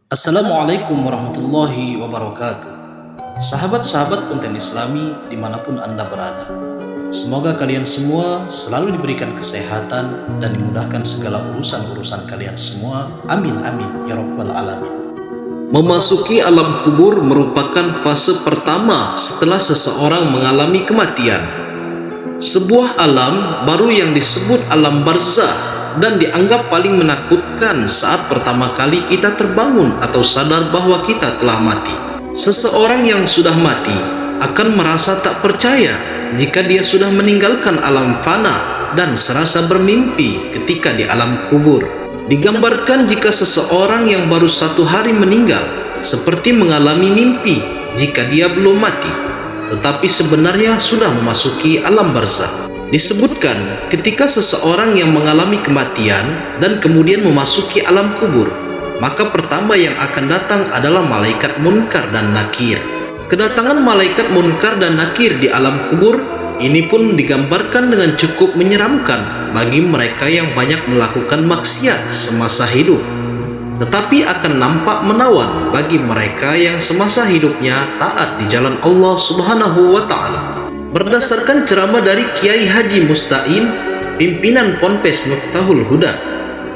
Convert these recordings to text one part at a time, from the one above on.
Assalamualaikum warahmatullahi wabarakatuh. Sahabat-sahabat konten Islami dimanapun Anda berada, semoga kalian semua selalu diberikan kesehatan dan dimudahkan segala urusan-urusan kalian semua. Amin amin ya rabbal alamin. Memasuki alam kubur merupakan fase pertama setelah seseorang mengalami kematian. Sebuah alam baru yang disebut alam barzah dan dianggap paling menakutkan saat pertama kali kita terbangun atau sadar bahwa kita telah mati. Seseorang yang sudah mati akan merasa tak percaya jika dia sudah meninggalkan alam fana dan serasa bermimpi ketika di alam kubur. Digambarkan jika seseorang yang baru 1 hari meninggal seperti mengalami mimpi jika dia belum mati, tetapi sebenarnya sudah memasuki alam barzah. Disebutkan ketika seseorang yang mengalami kematian dan kemudian memasuki alam kubur, maka pertama yang akan datang adalah malaikat munkar dan nakir. Kedatangan malaikat munkar dan nakir di alam kubur ini pun digambarkan dengan cukup menyeramkan bagi mereka yang banyak melakukan maksiat semasa hidup, tetapi akan nampak menawan bagi mereka yang semasa hidupnya taat di jalan Allah Subhanahu wa Ta'ala. Berdasarkan ceramah dari Kiai Haji Musta'in, pimpinan Ponpes Miftahul Huda,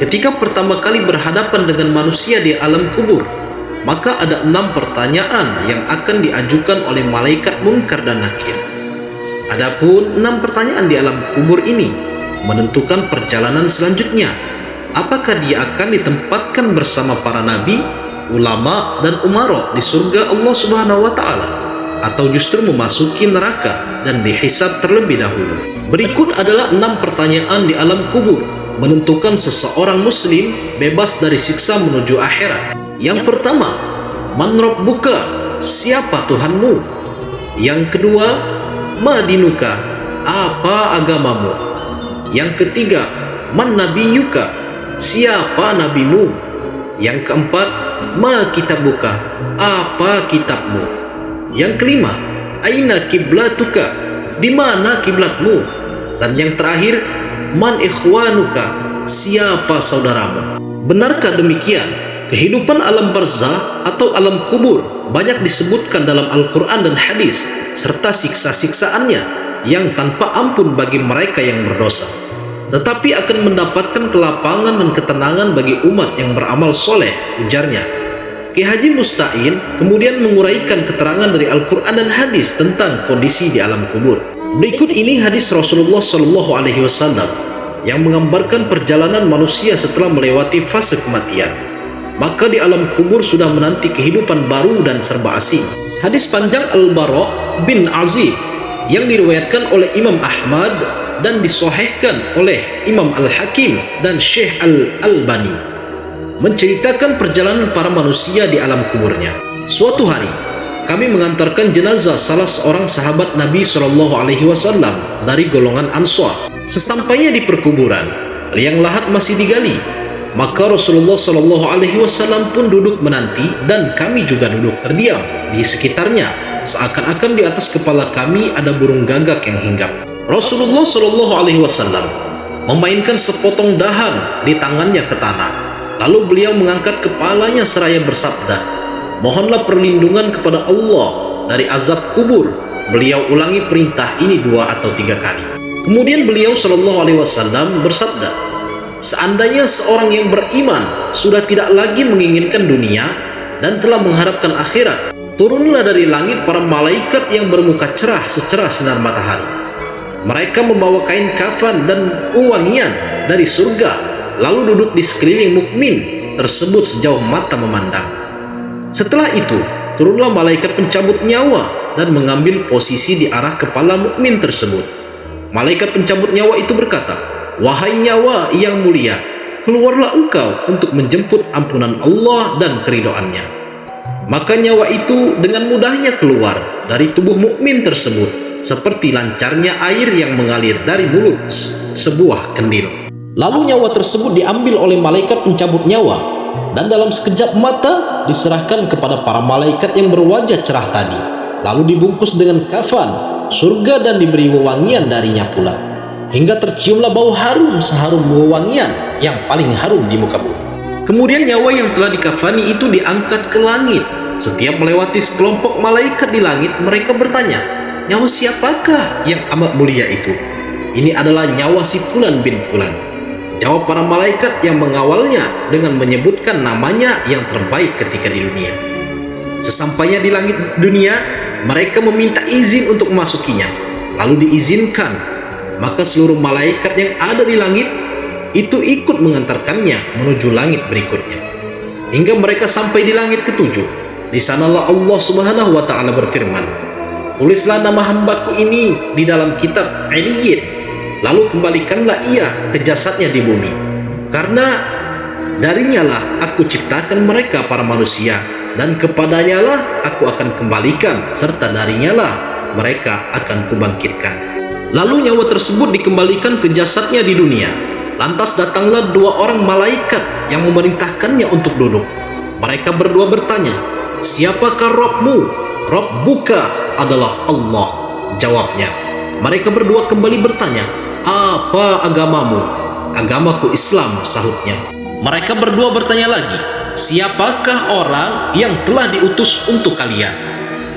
ketika pertama kali berhadapan dengan manusia di alam kubur, maka ada 6 pertanyaan yang akan diajukan oleh malaikat munkar dan nakir. Adapun 6 pertanyaan di alam kubur ini menentukan perjalanan selanjutnya. Apakah dia akan ditempatkan bersama para nabi, ulama, dan umara di surga Allah Subhanahu wa Ta'ala, atau justru memasuki neraka dan dihisab terlebih dahulu. Berikut adalah 6 pertanyaan di alam kubur menentukan seseorang muslim bebas dari siksa menuju akhirat. Yang pertama, man rabbuka, siapa Tuhanmu? Yang kedua, ma dinuka, apa agamamu? Yang ketiga, man nabiyuka, siapa nabimu? Yang keempat, ma kitabuka, apa kitabmu? Yang kelima, aina kiblatuka, di mana kiblatmu? Dan yang terakhir, man ikhwanuka, siapa saudaramu? Benarkah demikian? Kehidupan alam barzah atau alam kubur banyak disebutkan dalam Al-Quran dan hadis, serta siksa-siksaannya yang tanpa ampun bagi mereka yang berdosa, tetapi akan mendapatkan kelapangan dan ketenangan bagi umat yang beramal soleh, ujarnya. Ki Haji Musta'in kemudian menguraikan keterangan dari Al-Quran dan hadis tentang kondisi di alam kubur. Berikut ini hadis Rasulullah SAW yang menggambarkan perjalanan manusia setelah melewati fase kematian. Maka di alam kubur sudah menanti kehidupan baru dan serba asing. Hadis panjang Al-Bara bin Azib yang diriwayatkan oleh Imam Ahmad dan disahihkan oleh Imam Al-Hakim dan Syekh Al-Albani menceritakan perjalanan para manusia di alam kuburnya. Suatu hari, kami mengantarkan jenazah salah seorang sahabat Nabi SAW dari golongan Ansar. Sesampainya di perkuburan, liang lahat masih digali, maka Rasulullah SAW pun duduk menanti dan kami juga duduk terdiam di sekitarnya, seakan-akan di atas kepala kami ada burung gagak yang hinggap. Rasulullah SAW memainkan sepotong dahan di tangannya ke tanah. Lalu beliau mengangkat kepalanya seraya bersabda, mohonlah perlindungan kepada Allah dari azab kubur. Beliau ulangi perintah ini 2 atau 3 kali. Kemudian beliau SAW bersabda, seandainya seorang yang beriman sudah tidak lagi menginginkan dunia dan telah mengharapkan akhirat, turunlah dari langit para malaikat yang bermuka cerah secerah sinar matahari. Mereka membawa kain kafan dan wangian dari surga, lalu duduk di sekeliling mukmin tersebut sejauh mata memandang. Setelah itu, turunlah malaikat pencabut nyawa dan mengambil posisi di arah kepala mukmin tersebut. Malaikat pencabut nyawa itu berkata, wahai nyawa yang mulia, keluarlah engkau untuk menjemput ampunan Allah dan keridhaannya. Maka nyawa itu dengan mudahnya keluar dari tubuh mukmin tersebut seperti lancarnya air yang mengalir dari mulut sebuah kendil. Lalu nyawa tersebut diambil oleh malaikat pencabut nyawa dan dalam sekejap mata diserahkan kepada para malaikat yang berwajah cerah tadi, lalu dibungkus dengan kafan surga dan diberi wewangian darinya pula, hingga terciumlah bau harum seharum wewangian yang paling harum di muka bumi. Kemudian nyawa yang telah dikafani itu diangkat ke langit. Setiap melewati sekelompok malaikat di langit, mereka bertanya, nyawa siapakah yang amat mulia itu? Ini adalah nyawa si Fulan bin Fulan. Jawab para malaikat yang mengawalnya dengan menyebutkan namanya yang terbaik ketika di dunia. Sesampainya di langit dunia, mereka meminta izin untuk memasukinya. Lalu diizinkan. Maka seluruh malaikat yang ada di langit itu ikut mengantarkannya menuju langit berikutnya. Hingga mereka sampai di langit ketujuh. Di sanalah Allah Subhanahu wa Ta'ala berfirman, tulislah nama hambaku ini di dalam kitab Iliyyin, lalu kembalikanlah ia ke jasadnya di bumi, karena darinya lah aku ciptakan mereka para manusia, dan kepadanya lah aku akan kembalikan, serta darinya lah mereka akan kubangkitkan. Lalu nyawa tersebut dikembalikan ke jasadnya di dunia. Lantas datanglah dua orang malaikat yang memerintahkannya untuk duduk. Mereka berdua bertanya, siapakah Rabbmu? Rabbuka adalah Allah, jawabnya. Mereka berdua kembali bertanya, apa agamamu? Agamaku Islam, sahutnya. Mereka berdua bertanya lagi, siapakah orang yang telah diutus untuk kalian?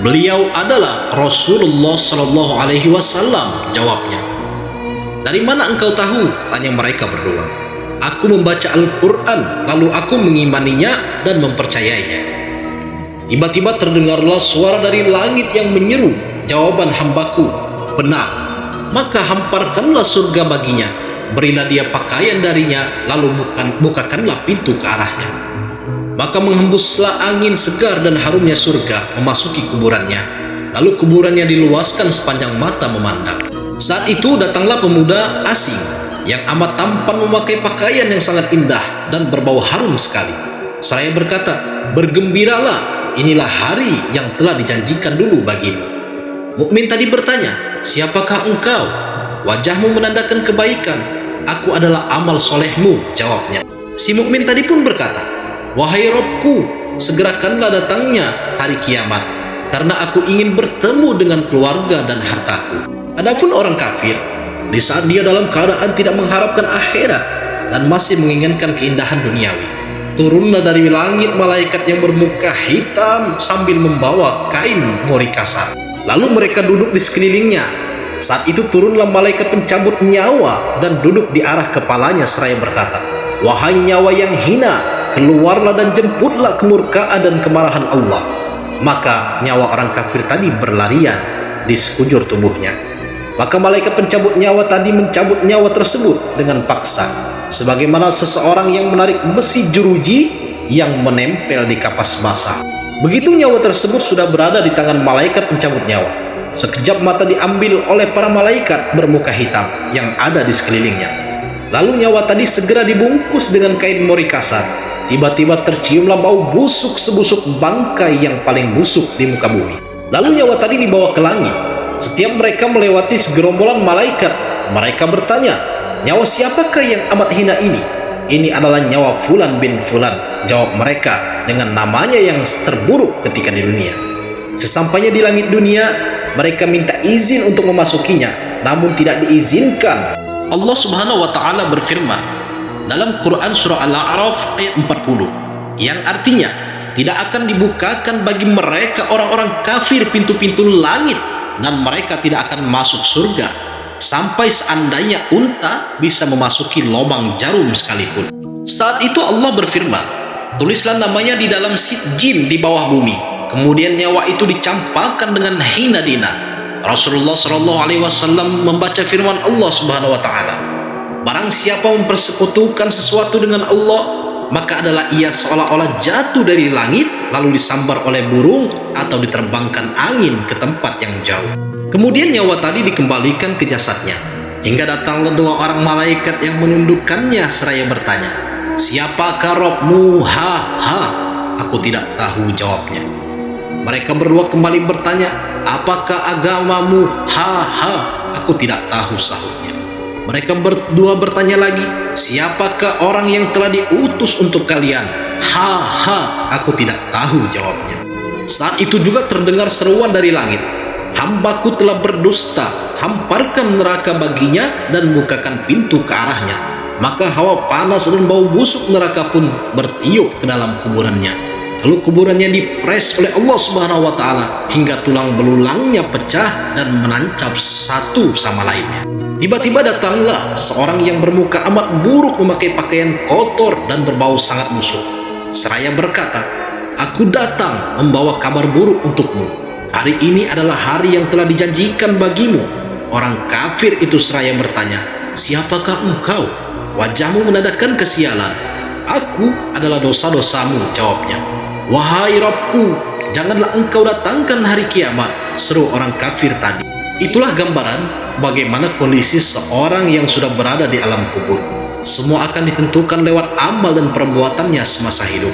Beliau adalah Rasulullah Shallallahu Alaihi Wasallam, jawabnya. Dari mana engkau tahu? Tanya mereka berdua. Aku membaca Al-Quran, lalu aku mengimaninya dan mempercayainya. Tiba-tiba terdengarlah suara dari langit yang menyeru, jawaban hambaku, benar. Maka hamparkanlah surga baginya, berilah dia pakaian darinya, lalu bukakanlah pintu ke arahnya. Maka menghembuslah angin segar dan harumnya surga memasuki kuburannya. Lalu kuburannya diluaskan sepanjang mata memandang. Saat itu datanglah pemuda asing yang amat tampan memakai pakaian yang sangat indah dan berbau harum sekali. Seraya berkata, bergembiralah, inilah hari yang telah dijanjikan dulu bagimu. Mukmin tadi bertanya, siapakah engkau? Wajahmu menandakan kebaikan. Aku adalah amal solehmu, jawabnya. Si mukmin tadi pun berkata, wahai Robku, segerakanlah datangnya hari kiamat, karena aku ingin bertemu dengan keluarga dan hartaku. Adapun orang kafir, di saat dia dalam keadaan tidak mengharapkan akhirat dan masih menginginkan keindahan duniawi, turunlah dari langit malaikat yang bermuka hitam sambil membawa kain mori kasar. Lalu mereka duduk di sekelilingnya. Saat itu turunlah malaikat pencabut nyawa dan duduk di arah kepalanya seraya berkata, wahai nyawa yang hina, keluarlah dan jemputlah kemurkaan dan kemarahan Allah. Maka nyawa orang kafir tadi berlarian di sekujur tubuhnya. Maka malaikat pencabut nyawa tadi mencabut nyawa tersebut dengan paksa, sebagaimana seseorang yang menarik besi jeruji yang menempel di kapas basah. Begitu nyawa tersebut sudah berada di tangan malaikat pencabut nyawa, sekejap mata diambil oleh para malaikat bermuka hitam yang ada di sekelilingnya. Lalu nyawa tadi segera dibungkus dengan kain mori kasar. Tiba-tiba terciumlah bau busuk sebusuk bangkai yang paling busuk di muka bumi. Lalu nyawa tadi dibawa ke langit. Setiap mereka melewati segerombolan malaikat, mereka bertanya, nyawa siapakah yang amat hina ini? Ini adalah nyawa Fulan bin Fulan, jawab mereka dengan namanya yang terburuk ketika di dunia. Sesampainya di langit dunia, mereka minta izin untuk memasukinya, namun tidak diizinkan. Allah Subhanahu wa Ta'ala berfirman dalam Quran surah Al-A'raf ayat 40, yang artinya tidak akan dibukakan bagi mereka orang-orang kafir pintu-pintu langit, dan mereka tidak akan masuk surga sampai seandainya unta bisa memasuki lubang jarum sekalipun. Saat itu Allah berfirman, tulislah namanya di dalam sijin di bawah bumi. Kemudian nyawa itu dicampakkan dengan hina dina. Rasulullah Shallallahu Alaihi Wasallam membaca firman Allah Subhanahu Wa Taala, barang siapa mempersekutukan sesuatu dengan Allah, maka adalah ia seolah-olah jatuh dari langit lalu disambar oleh burung atau diterbangkan angin ke tempat yang jauh. Kemudian nyawa tadi dikembalikan ke jasadnya, hingga datanglah dua orang malaikat yang menundukkannya seraya bertanya, siapakah Rabbmu? Ha, aku tidak tahu, jawabnya. Mereka berdua kembali bertanya, apakah agamamu? Ha, aku tidak tahu, sahutnya. Mereka berdua bertanya lagi, siapakah orang yang telah diutus untuk kalian? Ha, aku tidak tahu, jawabnya. Saat itu juga terdengar seruan dari langit, hambaku telah berdusta, hamparkan neraka baginya dan bukakan pintu ke arahnya. maka hawa panas dan bau busuk neraka pun bertiup ke dalam kuburannya. Lalu kuburannya dipres oleh Allah Subhanahu wa Ta'ala hingga tulang belulangnya pecah dan menancap satu sama lainnya. Tiba-tiba datanglah seorang yang bermuka amat buruk, memakai pakaian kotor dan berbau sangat busuk. Seraya berkata, "Aku datang membawa kabar buruk untukmu. Hari ini adalah hari yang telah dijanjikan bagimu." Orang kafir itu seraya bertanya, "Siapakah engkau?" Wajahmu menandakan kesialan. "Aku adalah dosa-dosamu," jawabnya. "Wahai Rabbku, janganlah engkau datangkan hari kiamat," seru orang kafir tadi. Itulah gambaran bagaimana kondisi seorang yang sudah berada di alam kubur. Semua akan ditentukan lewat amal dan perbuatannya semasa hidup.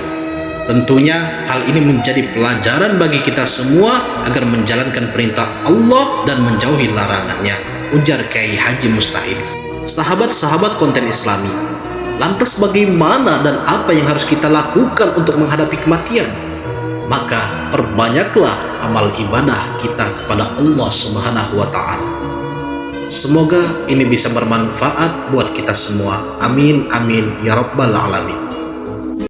Tentunya hal ini menjadi pelajaran bagi kita semua agar menjalankan perintah Allah dan menjauhi larangannya, ujar Kiai Haji Mustahil. Sahabat-sahabat konten Islami, lantas bagaimana dan apa yang harus kita lakukan untuk menghadapi kematian? Maka perbanyaklah amal ibadah kita kepada Allah Subhanahu wa Ta'ala. Semoga ini bisa bermanfaat buat kita semua. Amin amin ya rabbal alamin.